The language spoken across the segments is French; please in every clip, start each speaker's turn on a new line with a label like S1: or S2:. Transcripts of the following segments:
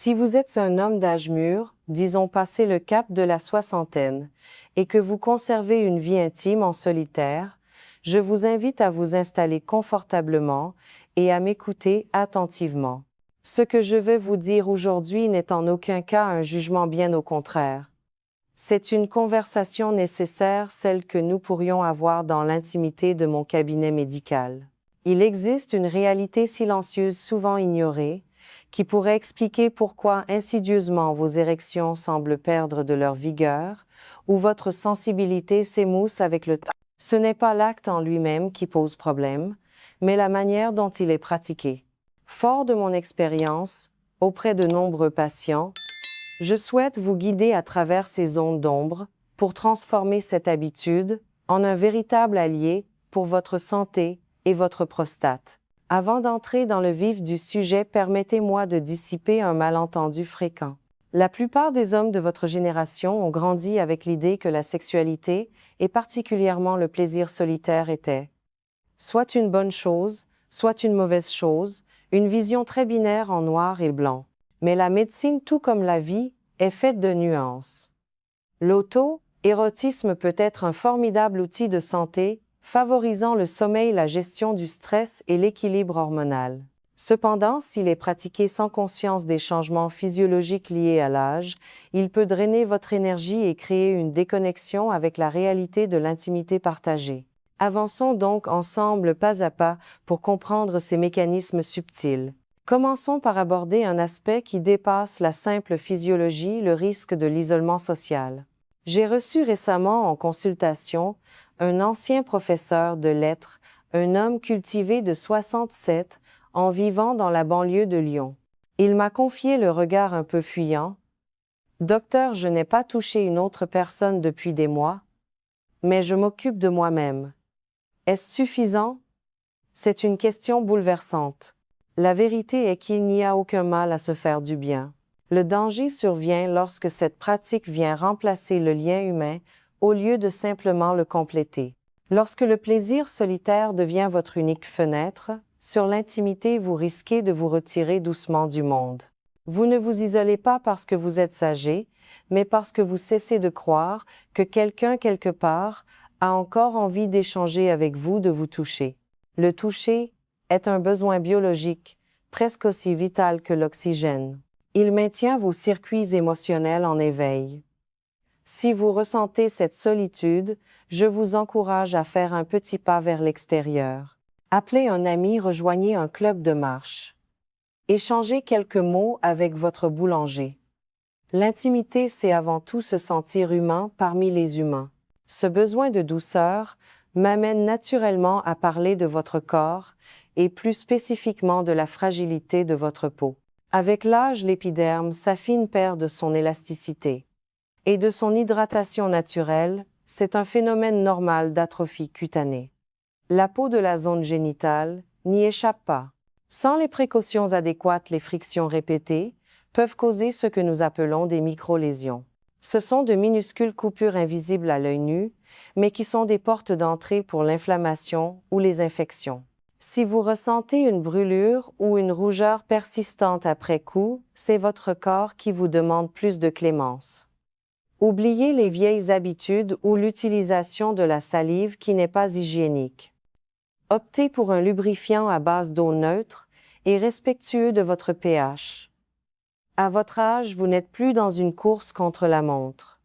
S1: Si vous êtes un homme d'âge mûr, disons passé le cap de la soixantaine, et que vous conservez une vie intime en solitaire, je vous invite à vous installer confortablement et à m'écouter attentivement. Ce que je vais vous dire aujourd'hui n'est en aucun cas un jugement, bien au contraire. C'est une conversation nécessaire, celle que nous pourrions avoir dans l'intimité de mon cabinet médical. Il existe une réalité silencieuse souvent ignorée, qui pourrait expliquer pourquoi insidieusement vos érections semblent perdre de leur vigueur, ou votre sensibilité s'émousse avec le temps. Ce n'est pas l'acte en lui-même qui pose problème, mais la manière dont il est pratiqué. Fort de mon expérience, auprès de nombreux patients, je souhaite vous guider à travers ces zones d'ombre pour transformer cette habitude en un véritable allié pour votre santé et votre prostate. Avant d'entrer dans le vif du sujet, permettez-moi de dissiper un malentendu fréquent. La plupart des hommes de votre génération ont grandi avec l'idée que la sexualité, et particulièrement le plaisir solitaire, était soit une bonne chose, soit une mauvaise chose, une vision très binaire en noir et blanc. Mais la médecine, tout comme la vie, est faite de nuances. L'auto-érotisme peut être un formidable outil de santé, favorisant le sommeil, la gestion du stress et l'équilibre hormonal. Cependant, s'il est pratiqué sans conscience des changements physiologiques liés à l'âge, il peut drainer votre énergie et créer une déconnexion avec la réalité de l'intimité partagée. Avançons donc ensemble pas à pas pour comprendre ces mécanismes subtils. Commençons par aborder un aspect qui dépasse la simple physiologie, le risque de l'isolement social. J'ai reçu récemment en consultation un ancien professeur de lettres, un homme cultivé de 67 ans vivant dans la banlieue de Lyon. Il m'a confié le regard un peu fuyant. « Docteur, je n'ai pas touché une autre personne depuis des mois, mais je m'occupe de moi-même. Est-ce suffisant? » C'est une question bouleversante. La vérité est qu'il n'y a aucun mal à se faire du bien. Le danger survient lorsque cette pratique vient remplacer le lien humain au lieu de simplement le compléter. Lorsque le plaisir solitaire devient votre unique fenêtre sur l'intimité, vous risquez de vous retirer doucement du monde. Vous ne vous isolez pas parce que vous êtes âgé, mais parce que vous cessez de croire que quelqu'un quelque part a encore envie d'échanger avec vous, de vous toucher. Le toucher est un besoin biologique, presque aussi vital que l'oxygène. Il maintient vos circuits émotionnels en éveil. Si vous ressentez cette solitude, je vous encourage à faire un petit pas vers l'extérieur. Appelez un ami, rejoignez un club de marche. Échangez quelques mots avec votre boulanger. L'intimité, c'est avant tout se sentir humain parmi les humains. Ce besoin de douceur m'amène naturellement à parler de votre corps et plus spécifiquement de la fragilité de votre peau. Avec l'âge, l'épiderme s'affine, perd de son élasticité et de son hydratation naturelle. C'est un phénomène normal d'atrophie cutanée. La peau de la zone génitale n'y échappe pas. Sans les précautions adéquates, les frictions répétées peuvent causer ce que nous appelons des micro-lésions. Ce sont de minuscules coupures invisibles à l'œil nu, mais qui sont des portes d'entrée pour l'inflammation ou les infections. Si vous ressentez une brûlure ou une rougeur persistante après coup, c'est votre corps qui vous demande plus de clémence. Oubliez les vieilles habitudes ou l'utilisation de la salive qui n'est pas hygiénique. Optez pour un lubrifiant à base d'eau neutre et respectueux de votre pH. À votre âge, vous n'êtes plus dans une course contre la montre.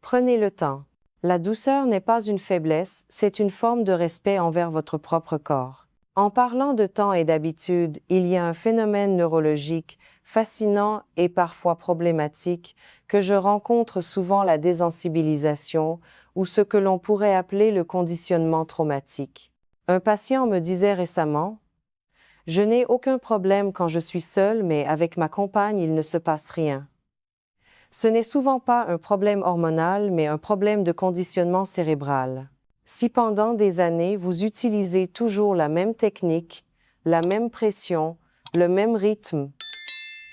S1: Prenez le temps. La douceur n'est pas une faiblesse, c'est une forme de respect envers votre propre corps. En parlant de temps et d'habitude, il y a un phénomène neurologique fascinant et parfois problématique que je rencontre souvent, la désensibilisation ou ce que l'on pourrait appeler le conditionnement traumatique. Un patient me disait récemment: « Je n'ai aucun problème quand je suis seul, mais avec ma compagne, il ne se passe rien. » Ce n'est souvent pas un problème hormonal, mais un problème de conditionnement cérébral. Si pendant des années vous utilisez toujours la même technique, la même pression, le même rythme,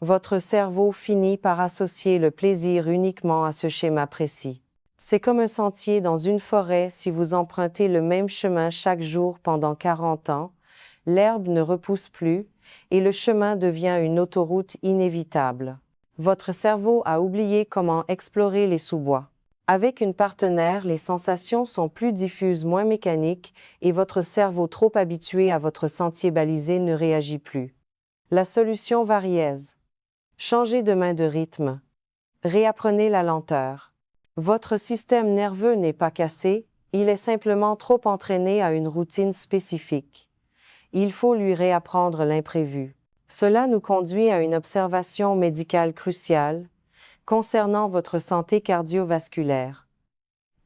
S1: votre cerveau finit par associer le plaisir uniquement à ce schéma précis. C'est comme un sentier dans une forêt. Si vous empruntez le même chemin chaque jour pendant 40 ans, l'herbe ne repousse plus et le chemin devient une autoroute inévitable. Votre cerveau a oublié comment explorer les sous-bois. Avec une partenaire, les sensations sont plus diffuses, moins mécaniques, et votre cerveau trop habitué à votre sentier balisé ne réagit plus. La solution variez. Changez de main de rythme. Réapprenez la lenteur. Votre système nerveux n'est pas cassé, il est simplement trop entraîné à une routine spécifique. Il faut lui réapprendre l'imprévu. Cela nous conduit à une observation médicale cruciale concernant votre santé cardiovasculaire.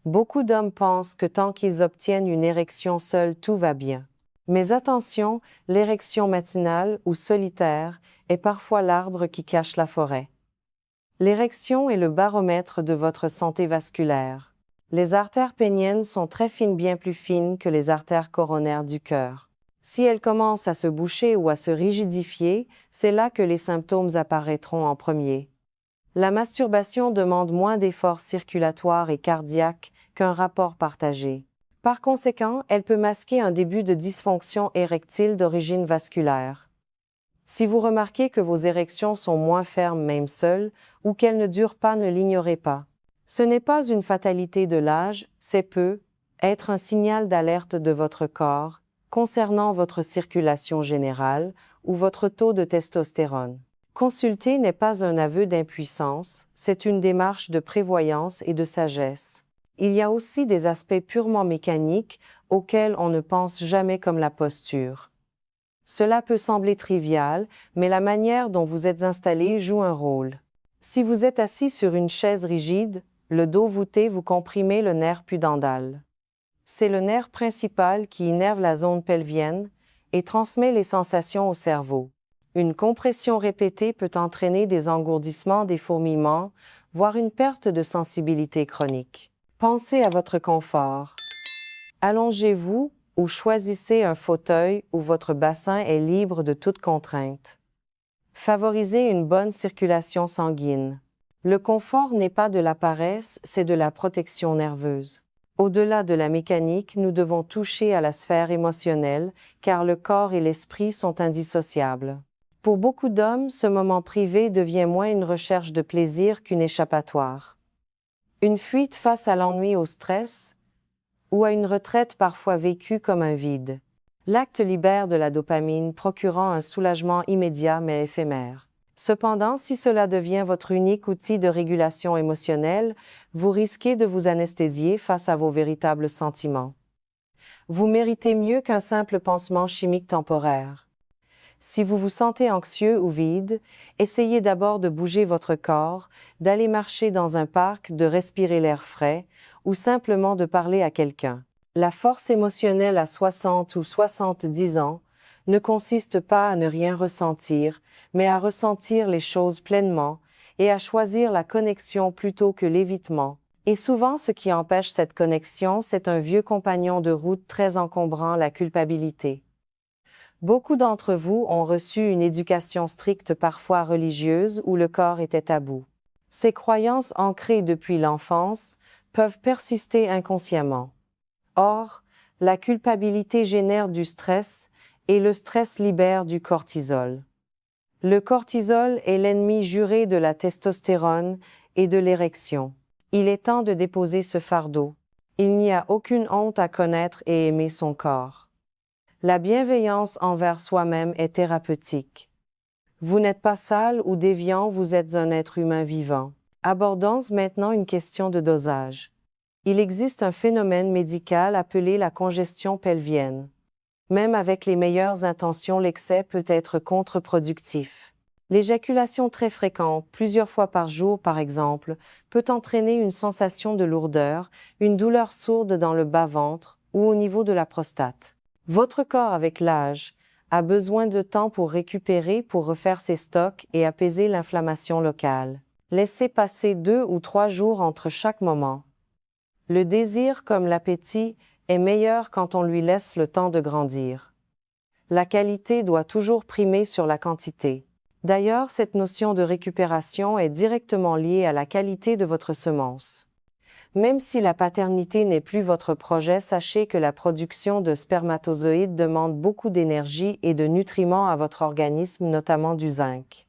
S1: Beaucoup d'hommes pensent que tant qu'ils obtiennent une érection seule, tout va bien. Mais attention, l'érection matinale ou solitaire est parfois l'arbre qui cache la forêt. L'érection est le baromètre de votre santé vasculaire. Les artères péniennes sont très fines, bien plus fines que les artères coronaires du cœur. Si elles commencent à se boucher ou à se rigidifier, c'est là que les symptômes apparaîtront en premier. La masturbation demande moins d'efforts circulatoires et cardiaques qu'un rapport partagé. Par conséquent, elle peut masquer un début de dysfonction érectile d'origine vasculaire. Si vous remarquez que vos érections sont moins fermes même seules, ou qu'elles ne durent pas, ne l'ignorez pas. Ce n'est pas une fatalité de l'âge, c'est peut-être un signal d'alerte de votre corps concernant votre circulation générale ou votre taux de testostérone. Consulter n'est pas un aveu d'impuissance, c'est une démarche de prévoyance et de sagesse. Il y a aussi des aspects purement mécaniques auxquels on ne pense jamais, comme la posture. Cela peut sembler trivial, mais la manière dont vous êtes installé joue un rôle. Si vous êtes assis sur une chaise rigide, le dos voûté, vous comprimez le nerf pudendal. C'est le nerf principal qui innerve la zone pelvienne et transmet les sensations au cerveau. Une compression répétée peut entraîner des engourdissements, des fourmillements, voire une perte de sensibilité chronique. Pensez à votre confort. Allongez-vous ou choisissez un fauteuil où votre bassin est libre de toute contrainte. Favorisez une bonne circulation sanguine. Le confort n'est pas de la paresse, c'est de la protection nerveuse. Au-delà de la mécanique, nous devons toucher à la sphère émotionnelle, car le corps et l'esprit sont indissociables. Pour beaucoup d'hommes, ce moment privé devient moins une recherche de plaisir qu'une échappatoire. Une fuite face à l'ennui, au stress, ou à une retraite parfois vécue comme un vide. L'acte libère de la dopamine, procurant un soulagement immédiat mais éphémère. Cependant, si cela devient votre unique outil de régulation émotionnelle, vous risquez de vous anesthésier face à vos véritables sentiments. Vous méritez mieux qu'un simple pansement chimique temporaire. Si vous vous sentez anxieux ou vide, essayez d'abord de bouger votre corps, d'aller marcher dans un parc, de respirer l'air frais, ou simplement de parler à quelqu'un. La force émotionnelle à 60 ou 70 ans ne consiste pas à ne rien ressentir, mais à ressentir les choses pleinement et à choisir la connexion plutôt que l'évitement. Et souvent, ce qui empêche cette connexion, c'est un vieux compagnon de route très encombrant, la culpabilité. Beaucoup d'entre vous ont reçu une éducation stricte, parfois religieuse, où le corps était tabou. Ces croyances ancrées depuis l'enfance peuvent persister inconsciemment. Or, la culpabilité génère du stress et le stress libère du cortisol. Le cortisol est l'ennemi juré de la testostérone et de l'érection. Il est temps de déposer ce fardeau. Il n'y a aucune honte à connaître et aimer son corps. La bienveillance envers soi-même est thérapeutique. Vous n'êtes pas sale ou déviant, vous êtes un être humain vivant. Abordons maintenant une question de dosage. Il existe un phénomène médical appelé la congestion pelvienne. Même avec les meilleures intentions, l'excès peut être contre-productif. L'éjaculation très fréquente, plusieurs fois par jour par exemple, peut entraîner une sensation de lourdeur, une douleur sourde dans le bas-ventre ou au niveau de la prostate. Votre corps, avec l'âge, a besoin de temps pour récupérer, pour refaire ses stocks et apaiser l'inflammation locale. Laissez passer 2 ou 3 jours entre chaque moment. Le désir, comme l'appétit, est meilleur quand on lui laisse le temps de grandir. La qualité doit toujours primer sur la quantité. D'ailleurs, cette notion de récupération est directement liée à la qualité de votre semence. Même si la paternité n'est plus votre projet, sachez que la production de spermatozoïdes demande beaucoup d'énergie et de nutriments à votre organisme, notamment du zinc.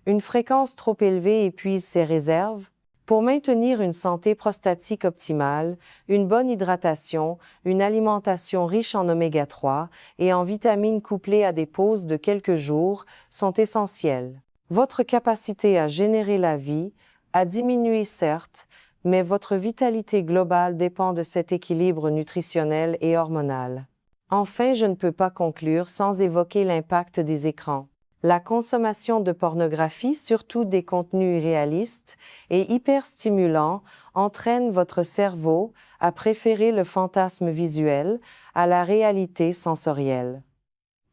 S1: Une fréquence trop élevée épuise ses réserves. Pour maintenir une santé prostatique optimale, une bonne hydratation, une alimentation riche en oméga 3 et en vitamines couplées à des pauses de quelques jours sont essentielles. Votre capacité à générer la vie a diminué certes, mais votre vitalité globale dépend de cet équilibre nutritionnel et hormonal. Enfin, je ne peux pas conclure sans évoquer l'impact des écrans. La consommation de pornographie, surtout des contenus irréalistes et hyperstimulants, entraîne votre cerveau à préférer le fantasme visuel à la réalité sensorielle.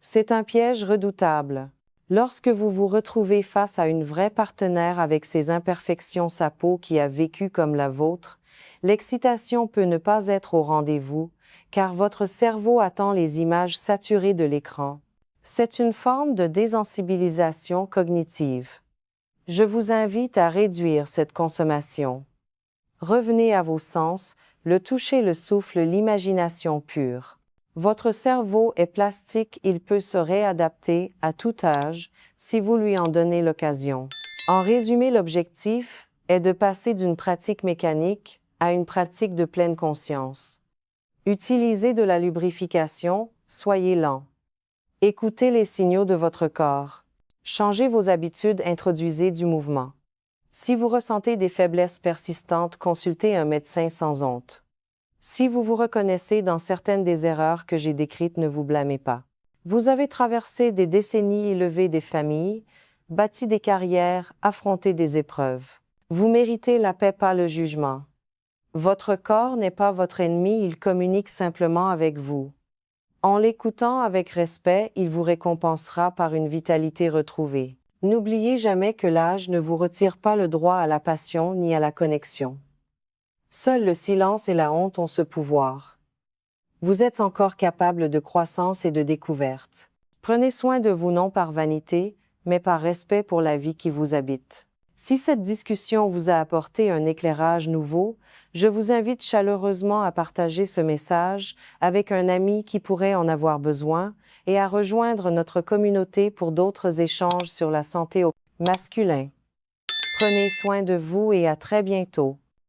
S1: C'est un piège redoutable. Lorsque vous vous retrouvez face à une vraie partenaire avec ses imperfections, sa peau qui a vécu comme la vôtre, l'excitation peut ne pas être au rendez-vous, car votre cerveau attend les images saturées de l'écran. C'est une forme de désensibilisation cognitive. Je vous invite à réduire cette consommation. Revenez à vos sens, le toucher, le souffle, l'imagination pure. Votre cerveau est plastique, il peut se réadapter à tout âge si vous lui en donnez l'occasion. En résumé, l'objectif est de passer d'une pratique mécanique à une pratique de pleine conscience. Utilisez de la lubrification, soyez lent. Écoutez les signaux de votre corps. Changez vos habitudes, introduisez du mouvement. Si vous ressentez des faiblesses persistantes, consultez un médecin sans honte. Si vous vous reconnaissez dans certaines des erreurs que j'ai décrites, ne vous blâmez pas. Vous avez traversé des décennies, élevé des familles, bâti des carrières, affronté des épreuves. Vous méritez la paix, pas le jugement. Votre corps n'est pas votre ennemi, il communique simplement avec vous. En l'écoutant avec respect, il vous récompensera par une vitalité retrouvée. N'oubliez jamais que l'âge ne vous retire pas le droit à la passion ni à la connexion. Seul le silence et la honte ont ce pouvoir. Vous êtes encore capable de croissance et de découverte. Prenez soin de vous non par vanité, mais par respect pour la vie qui vous habite. Si cette discussion vous a apporté un éclairage nouveau, je vous invite chaleureusement à partager ce message avec un ami qui pourrait en avoir besoin et à rejoindre notre communauté pour d'autres échanges sur la santé au masculin. Prenez soin de vous et à très bientôt.